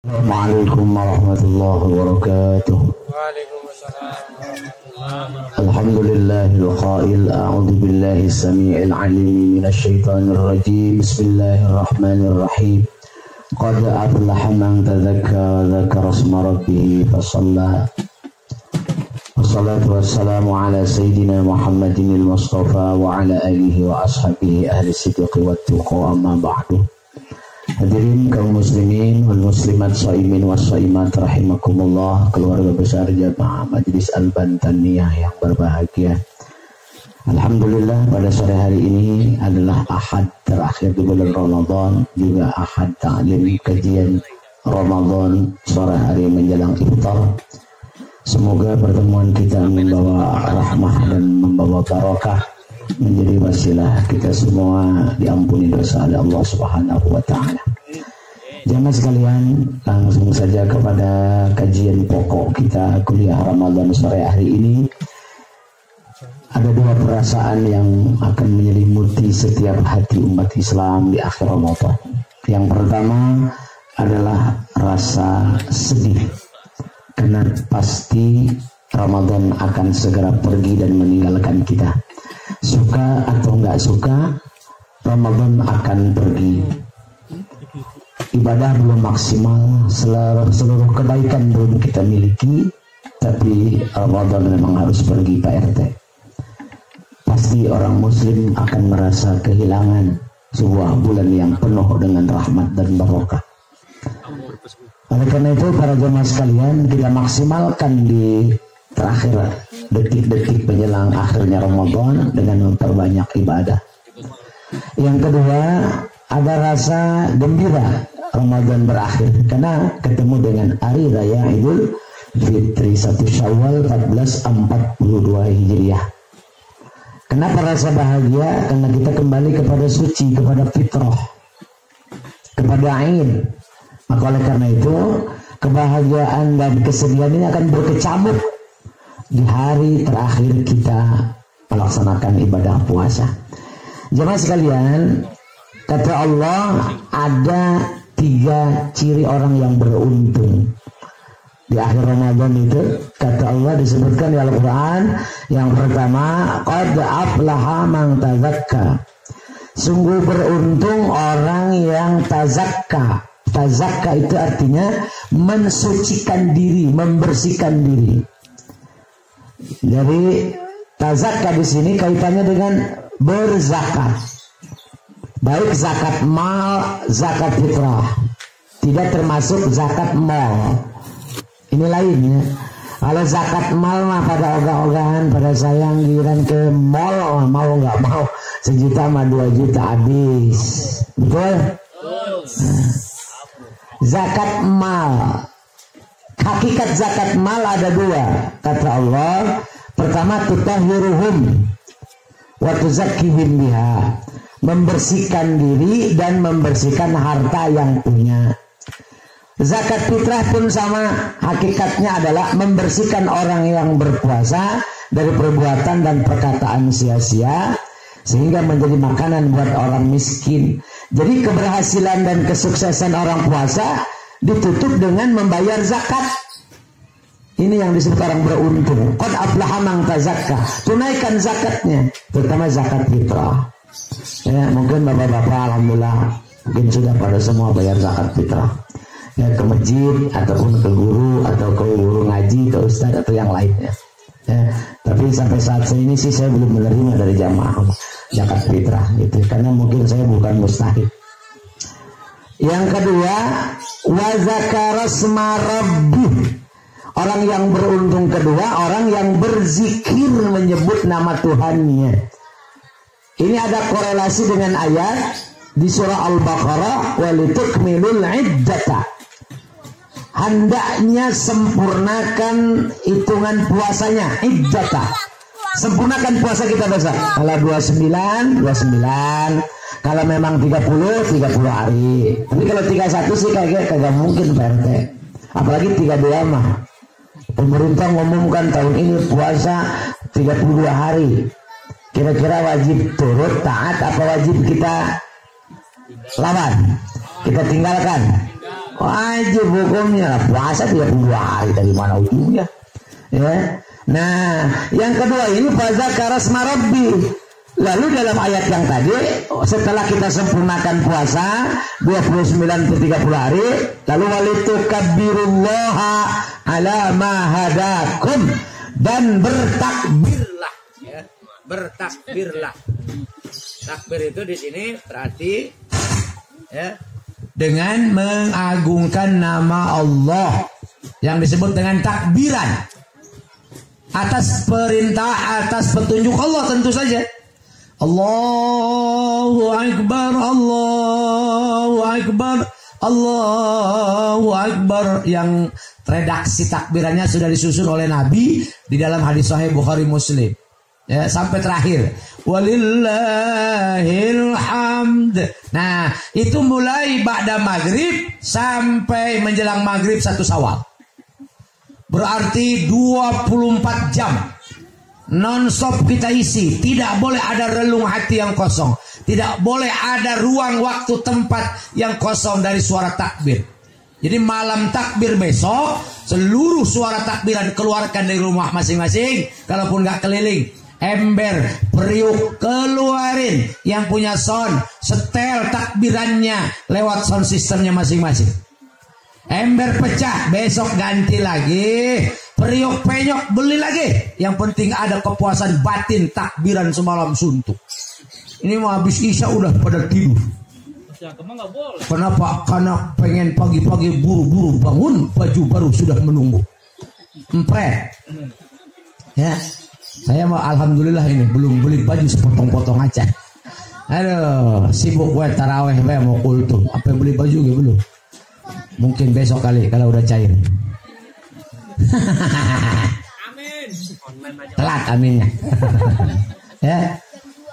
Assalamualaikum warahmatullahi wabarakatuh. Waalaikumsalam warahmatullahi wabarakatuh. Alhamdulillahil qail a'udzu billahi samii'il 'aliim minasy syaithaanir rajiim. Bismillahirrahmanirrahim. Qad aflaha man tadzakka wa dzakara isma rabbih fasalla. Wassalatu wassalamu ala sayyidina Muhammadinil Mustafa wa ala alihi wa ashabihi ahli sidqi wat tuqa, amma ba'du. Hadirin kaum muslimin wal muslimat, shaimin was shaimat rahimakumullah, keluarga besar Jamaah Majlis Al-Bantaniyah yang berbahagia. Alhamdulillah pada sore hari ini adalah Ahad terakhir di bulan Ramadan, juga Ahad ta'lim kajian Ramadan, sore hari menjelang iftar. Semoga pertemuan kita membawa rahmah dan membawa barakah, menjadi wasilah kita semua diampuni dosa oleh Allah Subhanahu wa taala. Jamaah sekalian, langsung saja kepada kajian pokok kita kuliah Ramadan sore hari ini. Ada dua perasaan yang akan menyelimuti setiap hati umat Islam di akhir Ramadan. Yang pertama adalah rasa sedih, karena pasti Ramadan akan segera pergi dan meninggalkan kita. Suka atau enggak suka, Ramadan akan pergi. Ibadah belum maksimal, seluruh kebaikan belum kita miliki, tapi Ramadan memang harus pergi, Pak RT. Pasti orang muslim akan merasa kehilangan sebuah bulan yang penuh dengan rahmat dan barokah. Oleh karena itu para jemaah sekalian, kita maksimalkan di terakhir detik-detik menjelang akhirnya Ramadan dengan memperbanyak ibadah. Yang kedua, ada rasa gembira Ramadan berakhir karena ketemu dengan hari raya Idul Fitri 1 Syawal 1442 Hijriah. Kenapa rasa bahagia? Karena kita kembali kepada suci, kepada fitrah, kepada Aid. Maka oleh karena itu, kebahagiaan dan kesedihan ini akan berkecamuk di hari terakhir kita melaksanakan ibadah puasa. Jemaah sekalian, kata Allah, ada 3 ciri orang yang beruntung di akhir Ramadan itu. Kata Allah disebutkan di Al-Quran. Yang pertama, qad aflaha man tazakka. Sungguh beruntung orang yang tazakka. Tazakka itu artinya mensucikan diri, membersihkan diri. Jadi tazakka di sini kaitannya dengan berzakat. Baik zakat mal, zakat fitrah. Tidak termasuk zakat mal. Ini lainnya. Kalau zakat mal mah pada ogah-ogahan, pada sayang giliran ke mall, mau nggak mau 1 juta sama 2 juta habis. Betul? Nah. Zakat mal. Hakikat zakat mal ada 2. Kata Allah, pertama tutahhiruhum wa tuzakkihim biha. Membersihkan diri dan membersihkan harta yang punya. Zakat fitrah pun sama, hakikatnya adalah membersihkan orang yang berpuasa dari perbuatan dan perkataan sia-sia sehingga menjadi makanan buat orang miskin. Jadi keberhasilan dan kesuksesan orang puasa ditutup dengan membayar zakat. Ini yang disebut orang beruntung. Qad aflaha man tazakka. Tunaikan zakatnya, terutama zakat fitrah. Ya, mungkin bapak-bapak alhamdulillah mungkin sudah pada semua bayar zakat fitrah. Ya, ke masjid ataupun ke guru atau ke guru ngaji, ke ustaz atau yang lainnya. Ya, tapi sampai saat ini sih saya belum menerima dari jamaah zakat fitrah gitu, karena mungkin saya bukan mustahik. Yang kedua, wa zakara isma rabbih. Orang yang beruntung kedua, orang yang berzikir menyebut nama Tuhannya. Ini ada korelasi dengan ayat di surah Al-Baqarah, walitukmilul iddata. Hendaknya sempurnakan hitungan puasanya, iddata. Sempurnakan puasa kita besok. Kalau 29, 29. Kalau memang 30 hari. Tapi kalau 31 sih kagak mungkin PRT. Apalagi 32 mah. Pemerintah ngumumkan tahun ini puasa 32 hari. Kira-kira wajib turut taat apa wajib kita lawan? Kita tinggalkan. Wajib hukumnya. Puasa 32 hari dari mana ujungnya? Ya. Nah, yang kedua ini fadzakara asma rabbi. Lalu dalam ayat yang tadi, setelah kita sempurnakan puasa 29 per 30 hari, lalu walitukabbirullaha ala ma hadakum, dan bertakbirlah, ya. Bertakbirlah. Takbir itu di sini berarti, ya, dengan mengagungkan nama Allah yang disebut dengan takbiran. Atas perintah, atas petunjuk Allah tentu saja. Allahu Akbar, Allahu Akbar, Allahu Akbar. Yang redaksi takbirannya sudah disusun oleh Nabi di dalam hadis Sahih Bukhari Muslim. Ya, sampai terakhir. Walillahil hamd. Nah, itu mulai ba'da maghrib sampai menjelang maghrib 1 Syawal. Berarti 24 jam non-stop kita isi. Tidak boleh ada relung hati yang kosong. Tidak boleh ada ruang waktu tempat yang kosong dari suara takbir. Jadi malam takbir besok, seluruh suara takbiran keluarkan dari rumah masing-masing. Kalaupun gak keliling, ember, periuk, keluarin. Yang punya sound, setel takbirannya lewat sound systemnya masing-masing. Ember pecah, besok ganti lagi. Periuk penyok beli lagi. Yang penting ada kepuasan batin, takbiran semalam suntuk. Ini mau habis isya udah pada tidur. Kenapa? Karena pengen pagi-pagi buru-buru bangun, baju baru sudah menunggu. Empret. Ya, saya mau alhamdulillah ini belum beli baju sepotong-potong aja. Aduh, sibuk gue taraweh, gue mau kultum. Apa beli baju gue belum? Mungkin besok kali kalau udah cair. Amin. Telat aminnya. Ya.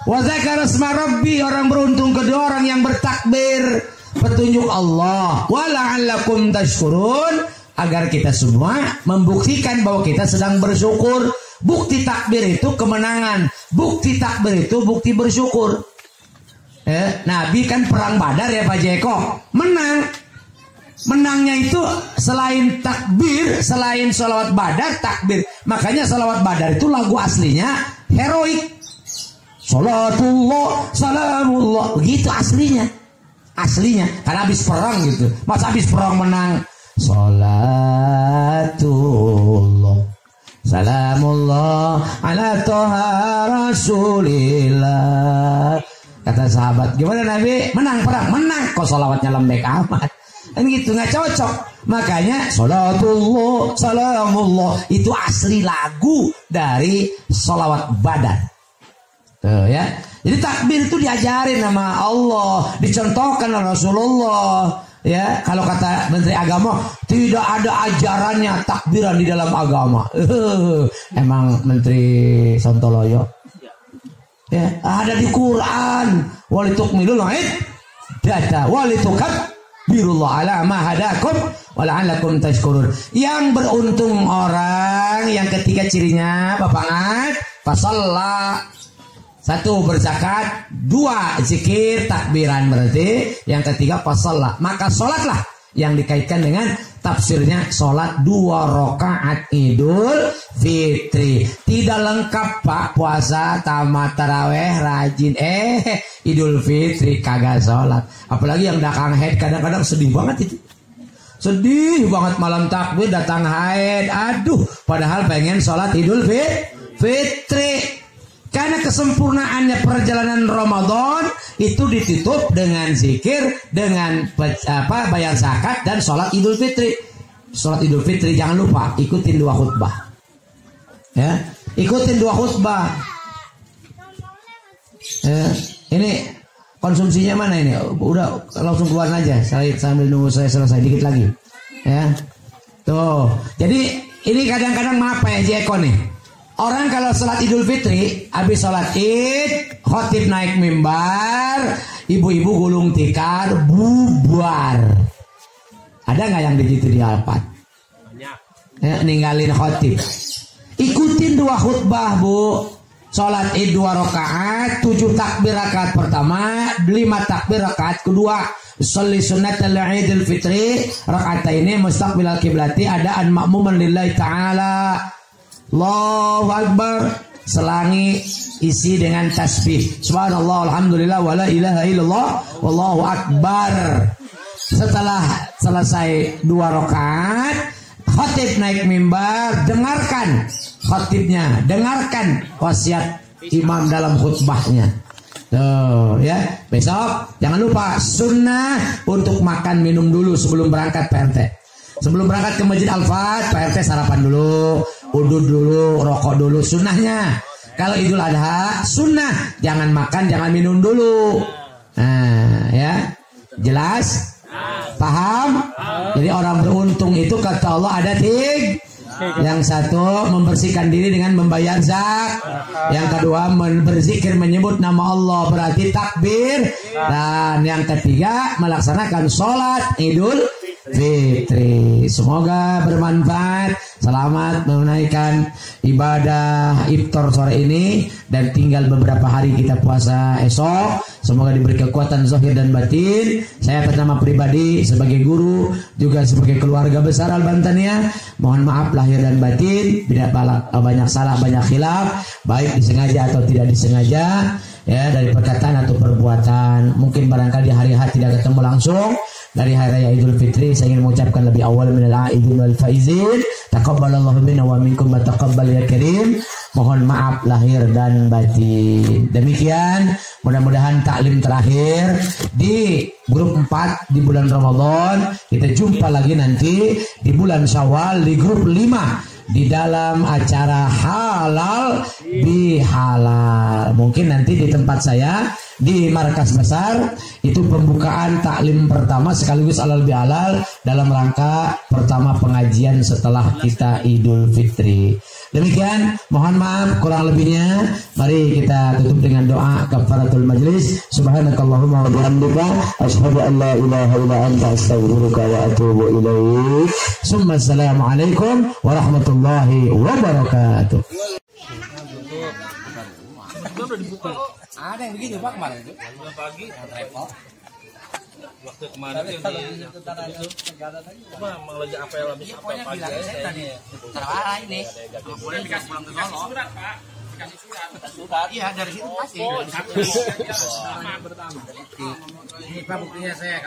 Wa dzakara asma rabbi, orang beruntung kedua orang yang bertakbir petunjuk Allah. Wa la'allakum tashkurun, agar kita semua membuktikan bahwa kita sedang bersyukur. Bukti takbir itu kemenangan. Bukti takbir itu bukti bersyukur. Nabi kan perang Badar ya Pak Jeko, menang. Menangnya itu selain takbir, selain sholawat badar, takbir. Makanya sholawat badar itu lagu aslinya heroik. Sholatullah, salamullah. Begitu aslinya. Aslinya. Karena habis perang gitu. Masa habis perang menang. Sholatullah, salamullah ala toha rasulillah. Kata sahabat, gimana Nabi? Menang perang? Menang. Kok sholawatnya lembek amat? Kan gitu, nggak cocok. Makanya sholatullah, salamullah itu asli lagu dari sholawat badar. Tuh ya. Jadi takbir itu diajarin sama Allah, dicontohkan oleh Rasulullah. Ya, kalau kata Menteri Agama, tidak ada ajarannya takbiran di dalam agama. Emang Menteri Sontoloyo. Ya, ada di Quran. Walitukmilul iddata walitukab birullah ala ma hadakum wa la'allakum tashkurun. Yang beruntung orang yang ketiga cirinya Bapak Ngat, fasalla. 1 berzakat, 2 zikir takbiran, berarti yang ketiga fasalla. Maka sholatlah yang dikaitkan dengan tafsirnya sholat 2 rakaat Idul Fitri. Tidak lengkap Pak puasa tamat taraweh rajin Idul Fitri kagak sholat. Apalagi yang datang haid kadang-kadang sedih banget itu. Sedih banget malam takbir datang haid. Aduh, padahal pengen sholat Idul Fitri. Karena kesempurnaannya perjalanan Ramadan itu ditutup dengan zikir, dengan bayar zakat dan sholat Idul Fitri. Sholat Idul Fitri jangan lupa ikutin 2 khutbah. Ya, ikutin 2 khutbah. Ini konsumsinya mana ini? Udah langsung keluar aja. Saya sambil nunggu saya selesai dikit lagi. Ya, tuh. Jadi ini kadang-kadang maaf ya Jeko nih. Orang kalau sholat Idul Fitri, habis sholat Id, khotib naik mimbar, ibu-ibu gulung tikar, bubar. Ada nggak yang begitu di Alphard? Banyak. Ya, ninggalin khotib. Ikutin 2 khutbah Bu. Sholat id 2 rakaat, 7 takbir rakaat pertama, 5 takbir rakaat kedua. Sholli sunnatal idul fitri raka'ataini mustaqbilal qiblati adaan ma'muman lillahi ta'ala. Allahu akbar. Selangi isi dengan tasbih. Subhanallah alhamdulillah wala ilaha illallah wallahu akbar. Setelah selesai 2 rakaat, khatib naik mimbar, dengarkan khatibnya, dengarkan wasiat imam dalam khutbahnya. Tuh ya, besok jangan lupa sunnah untuk makan minum dulu sebelum berangkat Pak RT. Sebelum berangkat ke Masjid Al-Fat, Pak RT sarapan dulu, udud dulu, rokok dulu, sunnahnya. Kalau Idul Adha, sunnah jangan makan, jangan minum dulu. Nah ya, jelas? Paham? Jadi orang beruntung itu kata Allah ada 3. Yang satu membersihkan diri dengan membayar zakat. Yang kedua berzikir menyebut nama Allah berarti takbir. Dan yang ketiga melaksanakan sholat Idul Fitri. Semoga bermanfaat. Selamat menunaikan ibadah iftar sore ini dan tinggal beberapa hari kita puasa esok. Semoga diberi kekuatan zahir dan batin. Saya atas nama pribadi sebagai guru juga sebagai keluarga besar Al-Bantania, mohon maaf lahir dan batin, tidak banyak salah banyak khilaf, baik disengaja atau tidak disengaja ya, dari perkataan atau perbuatan. Mungkin barangkali hari-hari tidak ketemu langsung. Dari hari raya Idul Fitri saya ingin mengucapkan lebih awal minal aidin wal faizin. Taqabbalallahu minna wa minkum wa taqabbal ya karim. Mohon maaf lahir dan batin. Demikian mudah-mudahan taklim terakhir di grup 4 di bulan Ramadan. Kita jumpa lagi nanti di bulan Syawal di grup 5 di dalam acara halal bihalal. Mungkin nanti di tempat saya di markas besar itu pembukaan taklim pertama sekaligus halal bihalal dalam rangka pertama pengajian setelah kita Idul Fitri. Demikian, mohon maaf kurang lebihnya. Mari kita tutup dengan doa kafaratul majlis. Subhanakallahumma wa bihamdika asyhadu an la ilaha illa anta astaghfiruka wa atubu ilaik. Assalamualaikum warahmatullahi wabarakatuh. Ada yang begitu Pak kemarin itu. Pagi Travel. waktu kemarin yang di apa lagi apel habis apa pagi saya Terarah ini. boleh dikasih surat Pak, dikasih Surat. Iya dari situ pasti. pertama Ini Pak buktinya saya